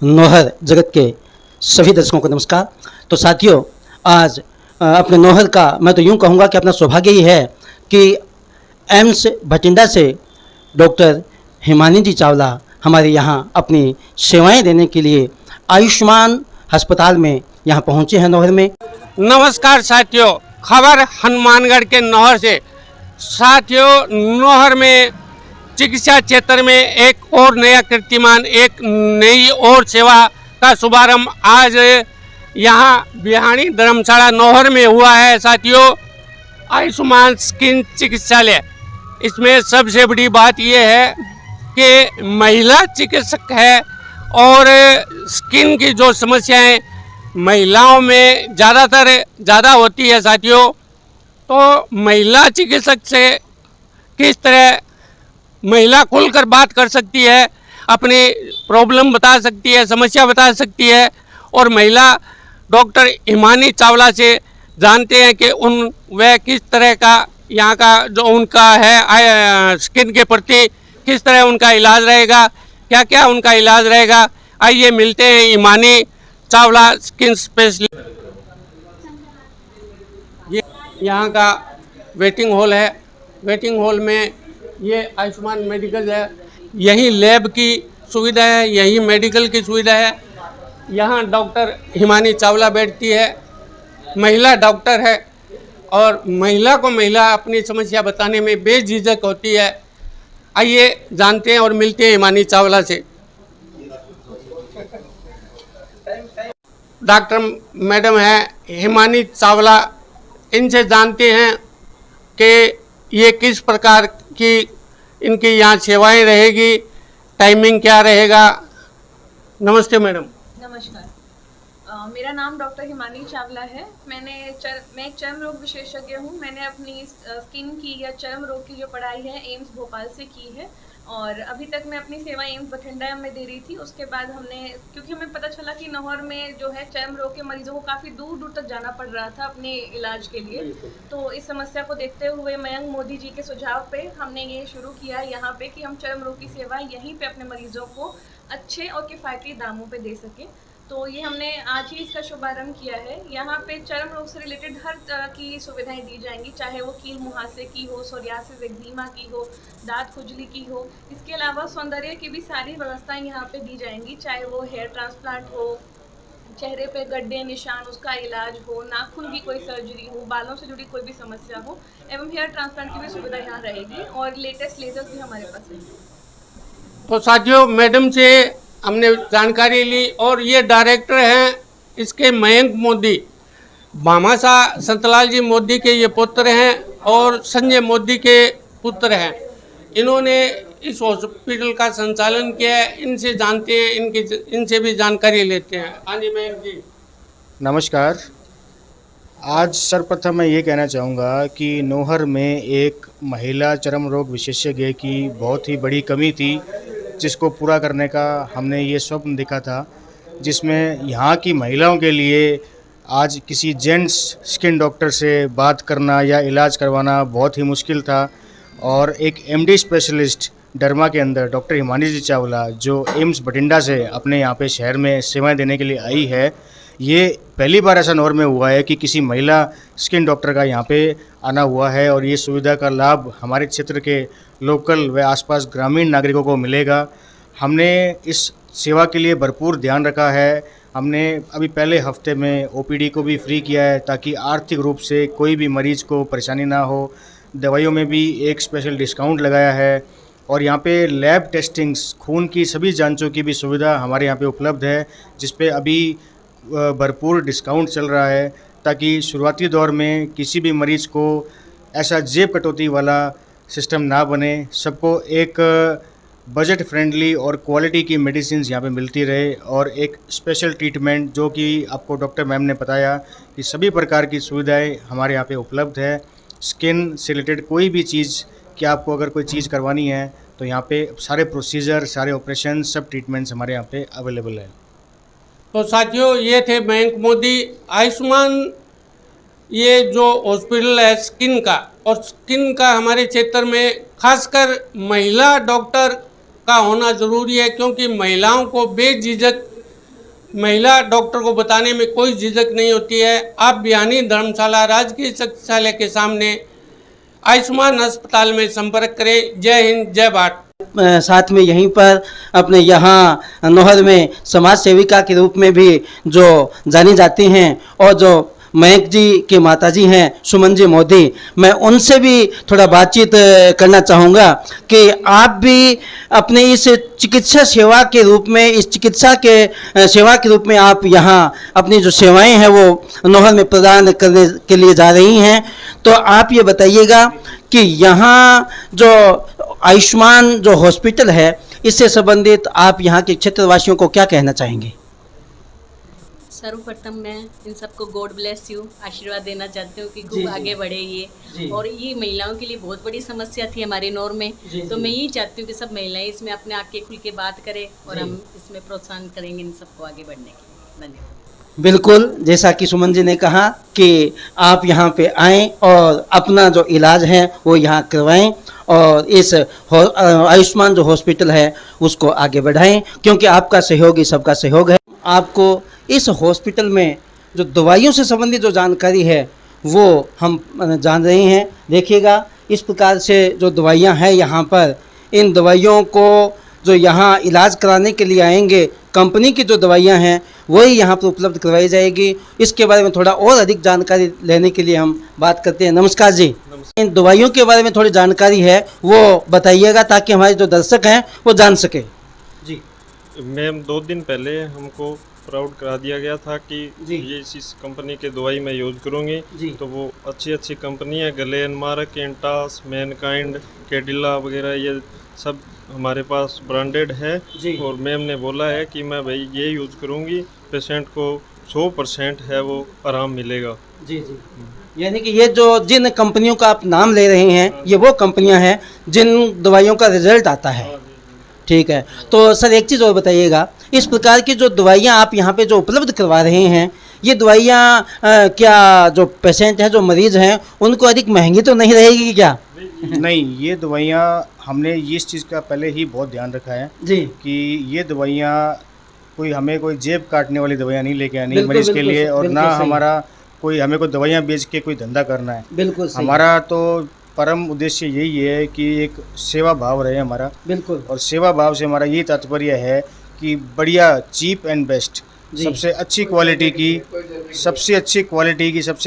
नौहर जगत के सभी दर्शकों को नमस्कार। तो साथियों, आज अपने नौहर का मैं तो यूँ कहूँगा कि अपना सौभाग्य ही है कि एम्स भटिंडा से डॉक्टर हिमानी जी चावला हमारे यहाँ अपनी सेवाएं देने के लिए आयुष्मान अस्पताल में यहाँ पहुँचे हैं नौहर में। नमस्कार साथियों, खबर हनुमानगढ़ के नौहर से। साथियों, नौहर में चिकित्सा क्षेत्र में एक और नया कीर्तिमान, एक नई और सेवा का शुभारंभ आज यहाँ बिहानी धर्मशाला नौहर में हुआ है। साथियों, आयुष्मान स्किन चिकित्सालय, इसमें सबसे बड़ी बात यह है कि महिला चिकित्सक है और स्किन की जो समस्याएं महिलाओं में ज़्यादा होती है साथियों, तो महिला चिकित्सक से किस तरह महिला खुलकर बात कर सकती है, अपनी प्रॉब्लम बता सकती है, समस्या बता सकती है। और महिला डॉक्टर हिमानी चावला से जानते हैं कि वह किस तरह का यहाँ का जो उनका है स्किन के प्रति किस तरह उनका इलाज रहेगा, क्या क्या उनका इलाज रहेगा। आइए मिलते हैं हिमानी चावला स्किन स्पेशलिस्ट। ये यहाँ का वेटिंग हॉल है। वेटिंग हॉल में ये आयुष्मान मेडिकल है, यही लैब की सुविधा है, यही मेडिकल की सुविधा है। यहाँ डॉक्टर हिमानी चावला बैठती है, महिला डॉक्टर है और महिला को महिला अपनी समस्या बताने में बेझिझक होती है। आइए जानते हैं और मिलते हैं हिमानी चावला से। डॉक्टर मैडम है हिमानी चावला, इनसे जानते हैं कि ये किस प्रकार की इनकी यहाँ सेवाएं रहेगी, टाइमिंग क्या रहेगा। नमस्ते मैडम। नमस्कार, मेरा नाम डॉक्टर हिमानी चावला है। मैं एक चर्म रोग विशेषज्ञ हूँ। मैंने अपनी स्किन की या चर्म रोग की जो पढ़ाई है एम्स भोपाल से की है और अभी तक मैं अपनी सेवा एम्स बठिंडा में दे रही थी। उसके बाद क्योंकि हमें पता चला कि नौहर में जो है चर्म रोग के मरीजों को काफ़ी दूर दूर तक जाना पड़ रहा था अपने इलाज के लिए, तो इस समस्या को देखते हुए मयंक मोदी जी के सुझाव पे हमने ये शुरू किया यहाँ पे कि हम चर्म रोग की सेवा यहीं पे अपने मरीजों को अच्छे और किफ़ायती दामों पे दे सकें। तो ये हमने आज ही इसका शुभारंभ किया है। यहाँ पे चर्म रोग से रिलेटेड हर तरह की सुविधाएं दी जाएंगी, चाहे वो कील मुहासे की हो, सोरियासिस एक्जिमा की हो, दांत खुजली की हो। इसके अलावा सौंदर्य की भी सारी व्यवस्थाएं यहाँ पे दी जाएंगी, चाहे वो हेयर ट्रांसप्लांट हो, चेहरे पे गड्ढे निशान उसका इलाज हो, नाखून की कोई सर्जरी हो, बालों से जुड़ी कोई भी समस्या हो, एवं हेयर ट्रांसप्लांट की भी सुविधा यहाँ रहेगी और लेटेस्ट लेजर्स भी हमारे पास है। तो साथियों, मैडम से हमने जानकारी ली और ये डायरेक्टर हैं इसके मयंक मोदी, भामाशाह संतलाल जी मोदी के ये पुत्र हैं और संजय मोदी के पुत्र हैं। इन्होंने इस हॉस्पिटल का संचालन किया है। इनसे जानते हैं, इनसे भी जानकारी लेते हैं। हाँ जी मयंक जी। नमस्कार। आज सर्वप्रथम मैं ये कहना चाहूँगा कि नौहर में एक महिला चर्म रोग विशेषज्ञ की बहुत ही बड़ी कमी थी, जिसको पूरा करने का हमने ये स्वप्न देखा था, जिसमें यहाँ की महिलाओं के लिए आज किसी जेंट्स स्किन डॉक्टर से बात करना या इलाज करवाना बहुत ही मुश्किल था। और एक एमडी स्पेशलिस्ट डर्मा के अंदर डॉक्टर हिमानी जी चावला, जो एम्स भटिंडा से अपने यहाँ पे शहर में सेवाएं देने के लिए आई है, ये पहली बार ऐसा नौहर में हुआ है कि किसी महिला स्किन डॉक्टर का यहाँ पे आना हुआ है और ये सुविधा का लाभ हमारे क्षेत्र के लोकल व आसपास ग्रामीण नागरिकों को मिलेगा। हमने इस सेवा के लिए भरपूर ध्यान रखा है। हमने अभी पहले हफ्ते में ओपीडी को भी फ्री किया है ताकि आर्थिक रूप से कोई भी मरीज़ को परेशानी ना हो। दवाइयों में भी एक स्पेशल डिस्काउंट लगाया है और यहाँ पे लैब टेस्टिंग्स, खून की सभी जांचों की भी सुविधा हमारे यहाँ पे उपलब्ध है, जिस पे अभी भरपूर डिस्काउंट चल रहा है ताकि शुरुआती दौर में किसी भी मरीज़ को ऐसा जेब कटौती वाला सिस्टम ना बने। सबको एक बजट फ्रेंडली और क्वालिटी की मेडिसिन यहाँ पे मिलती रहे और एक स्पेशल ट्रीटमेंट, जो कि आपको डॉक्टर मैम ने बताया कि सभी प्रकार की सुविधाएं हमारे यहाँ पे उपलब्ध है। स्किन से रिलेटेड कोई भी चीज़ कि आपको अगर कोई चीज़ करवानी है तो यहाँ पे सारे प्रोसीजर, सारे ऑपरेशन, सब ट्रीटमेंट्स हमारे यहाँ पे अवेलेबल है। तो साथियों, ये थे मयंक मोदी। आयुष्मान ये जो हॉस्पिटल है स्किन का, और स्किन का हमारे क्षेत्र में खासकर महिला डॉक्टर का होना ज़रूरी है, क्योंकि महिलाओं को बेझिझक महिला डॉक्टर को बताने में कोई झिझक नहीं होती है। आप बिहानी धर्मशाला राजकीय चिकित्सालय के सामने आयुष्मान अस्पताल में संपर्क करें। जय हिंद, जय भारत। साथ में यहीं पर अपने यहाँ नौहर में समाज सेविका के रूप में भी जो जानी जाती हैं और जो मयंक जी के माताजी हैं सुमन जी मोदी, मैं उनसे भी थोड़ा बातचीत करना चाहूँगा कि आप भी अपने इस चिकित्सा सेवा के रूप में, इस चिकित्सा के सेवा के रूप में आप यहाँ अपनी जो सेवाएं हैं वो नौहर में प्रदान करने के लिए जा रही हैं। तो आप ये बताइएगा कि यहाँ जो आयुष्मान जो हॉस्पिटल है, इससे संबंधित आप यहाँ के क्षेत्रवासियों को क्या कहना चाहेंगे? सर्वप्रथम मैं इन सबको गॉड ब्लेस यू आशीर्वाद देना चाहती हूँ कि जी, खूब जी। आगे बढ़े जी। ये। और ये महिलाओं के लिए बहुत बड़ी समस्या थी हमारे नौर में, जी, तो जी। मैं यही चाहती हूँ कि सब महिलाएं इसमें अपने आके खुल के बात करें और जी। हम इसमें प्रोत्साहन करेंगे इन सबको आगे बढ़ने के लिए। धन्यवाद। बिल्कुल, जैसा कि सुमन जी ने कहा कि आप यहाँ पे आएँ और अपना जो इलाज है वो यहाँ करवाएं और इस आयुष्मान जो हॉस्पिटल है उसको आगे बढ़ाएं, क्योंकि आपका सहयोग ही सबका सहयोग है। आपको इस हॉस्पिटल में जो दवाइयों से संबंधित जो जानकारी है वो हम जान रहे हैं। देखिएगा इस प्रकार से जो दवाइयाँ हैं यहाँ पर, इन दवाइयों को जो यहाँ इलाज कराने के लिए आएंगे, कंपनी की जो दवाइयाँ हैं वही यहाँ पर उपलब्ध करवाई जाएगी। इसके बारे में थोड़ा और अधिक जानकारी लेने के लिए हम बात करते हैं। नमस्कार जी, इन दवाइयों के बारे में थोड़ी जानकारी है वो बताइएगा ताकि हमारे जो दर्शक हैं वो जान सके। जी मैम, 2 दिन पहले हमको प्राउड करा दिया गया था कि जी। ये इस कंपनी के दवाई मैं यूज़ करूँगी। जी। तो वो अच्छी कंपनी है, ग्लेनमार्क, एंटास, मैनकाइंड, कैडिला वगैरह, ये सब हमारे पास ब्रांडेड है। जी। और मैम ने बोला है कि मैं भाई ये यूज़ करूँगी, पेशेंट को 100% है वो आराम मिलेगा। जी जी, यानी कि ये जो जिन कंपनियों का आप नाम ले रहे हैं ये वो कंपनियां हैं जिन दवाइयों का रिजल्ट आता है। ठीक है, तो सर एक चीज़ और बताइएगा, इस प्रकार की जो दवाइयाँ आप यहाँ पे जो उपलब्ध करवा रहे हैं, ये दवाइयाँ क्या जो पेशेंट हैं, जो मरीज़ हैं, उनको अधिक महंगी तो नहीं रहेगी क्या? नहीं, ये दवाइयाँ हमने इस चीज़ का पहले ही बहुत ध्यान रखा है जी, कि ये दवाइयाँ हमें कोई जेब काटने वाली दवाइयाँ नहीं लेके आनी बिल्कुल, मरीज़ के बिल्कुल, लिए, और बिल्कुल ना सही। हमारा हमें कोई दवाइयाँ बेच के कोई धंधा करना है। बिल्कुल सही। हमारा तो परम उद्देश्य यही है कि एक सेवा भाव रहे हमारा, बिल्कुल और सेवा भाव से हमारा ये तात्पर्य है कि बढ़िया, चीप एंड बेस्ट, जी। सबसे अच्छी क्वालिटी की, सबसे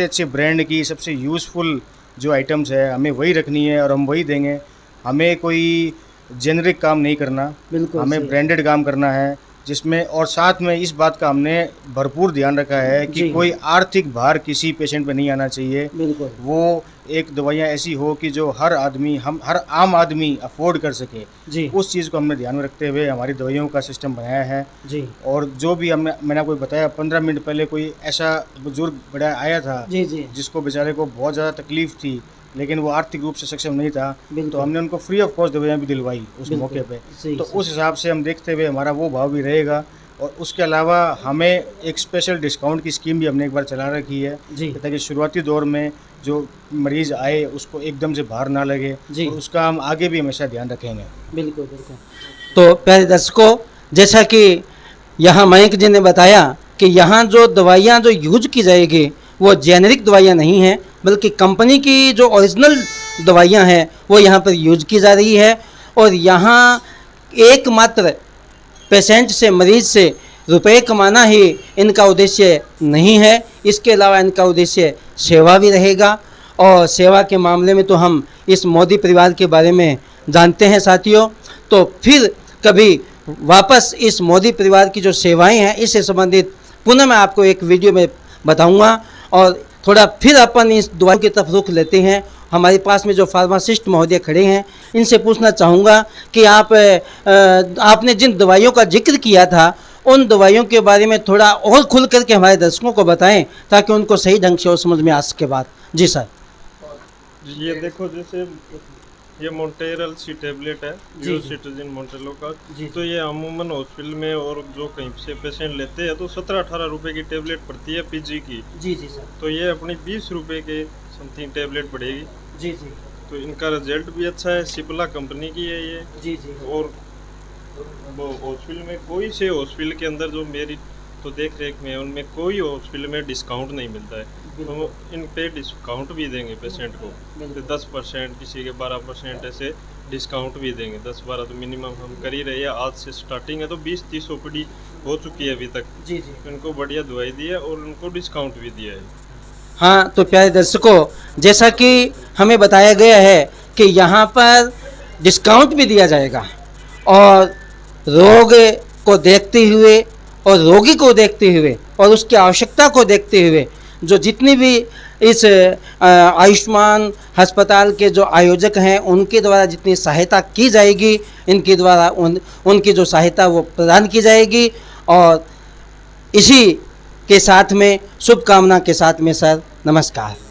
अच्छे ब्रांड की, सबसे यूज़फुल जो आइटम्स है हमें वही रखनी है और हम वही देंगे। हमें कोई जेनरिक काम नहीं करना, बिल्कुल हमें सही। ब्रांडेड काम करना है, जिसमें और साथ में इस बात का हमने भरपूर ध्यान रखा है कि जी। कोई आर्थिक भार किसी पेशेंट पे नहीं आना चाहिए। बिल्कुल वो एक दवाइयाँ ऐसी हो कि जो हर आम आदमी अफोर्ड कर सके, जी उस चीज़ को हमने ध्यान में रखते हुए हमारी दवाइयों का सिस्टम बनाया है। जी और जो भी मैंने आपको बताया, 15 मिनट पहले कोई ऐसा बुजुर्ग बड़ा आया था जी जी, जिसको बेचारे को बहुत ज़्यादा तकलीफ थी, लेकिन वो आर्थिक रूप से सक्षम नहीं था, बिल्कुल। तो हमने उनको फ्री ऑफ कॉस्ट दवाइयाँ भी दिलवाई उस बिल्कुल, मौके पे। सही, तो सही। उस हिसाब से हम देखते हुए हमारा वो भाव भी रहेगा, और उसके अलावा हमें एक स्पेशल डिस्काउंट की स्कीम भी हमने एक बार चला रखी है, जी ताकि शुरुआती दौर में जो मरीज़ आए उसको एकदम से भार ना लगे, जी। और उसका हम आगे भी हमेशा ध्यान रखेंगे। बिल्कुल बिल्कुल। तो प्यारे दर्शकों, जैसा कि यहाँ मयंक जी ने बताया कि यहाँ जो दवाइयाँ जो यूज की जाएगी वो जेनेरिक दवाइयाँ नहीं हैं, बल्कि कंपनी की जो ओरिजिनल दवाइयाँ हैं वो यहाँ पर यूज की जा रही है। और यहाँ एकमात्र पेशेंट से, मरीज़ से रुपए कमाना ही इनका उद्देश्य नहीं है, इसके अलावा इनका उद्देश्य सेवा भी रहेगा। और सेवा के मामले में तो हम इस मोदी परिवार के बारे में जानते हैं साथियों। तो फिर कभी वापस इस मोदी परिवार की जो सेवाएं हैं इससे संबंधित पुनः मैं आपको एक वीडियो में बताऊंगा। और थोड़ा फिर अपन इस दवाई की तरफ रुख लेते हैं। हमारे पास में जो फार्मासिस्ट महोदय खड़े हैं, इनसे पूछना चाहूँगा कि आपने जिन दवाइयों का जिक्र किया था उन दवाइयों के बारे में थोड़ा और खुल करके हमारे दर्शकों को बताएं ताकि उनको सही ढंग से और समझ में आ सके बात। जी सर। ये देखो, जैसे ये मोंटेरल सी टैबलेट है, जी, जो जी। सिटीजन मोंटेलो का। जी। तो ये अमूमन हॉस्पिटल में और जो कहीं से पेशेंट लेते हैं तो 17-18 रुपए की टैबलेट पड़ती है पीजी की। जी जी सर। तो ये अपनी 20 रुपए के समथिंग टैबलेट पड़ेगी। जी जी। तो इनका रिजल्ट भी अच्छा है, सिप्ला कंपनी की है ये। जी जी। और वो हॉस्पिटल में कोई से हॉस्पिटल के अंदर जो मेरी तो देख रेख में है, उनमें कोई हॉस्पिटल में डिस्काउंट नहीं मिलता है। तो वो इन पे डिस्काउंट भी देंगे पेशेंट को, तो 10%, किसी के 12% ऐसे डिस्काउंट भी देंगे। 10-12 तो मिनिमम हम कर ही रहे हैं, आज से स्टार्टिंग है। तो 20-30 ओपीडी हो चुकी है अभी तक। जी जी। उनको बढ़िया दवाई दी है और उनको डिस्काउंट भी दिया है। हाँ, तो प्यारे दर्शकों, जैसा कि हमें बताया गया है कि यहाँ पर डिस्काउंट भी दिया जाएगा और रोग को देखते हुए और रोगी को देखते हुए और उसकी आवश्यकता को देखते हुए जो जितनी भी इस आयुष्मान अस्पताल के जो आयोजक हैं उनके द्वारा जितनी सहायता की जाएगी, इनके द्वारा उनकी जो सहायता वो प्रदान की जाएगी। और इसी के साथ में शुभकामना के साथ में सर नमस्कार।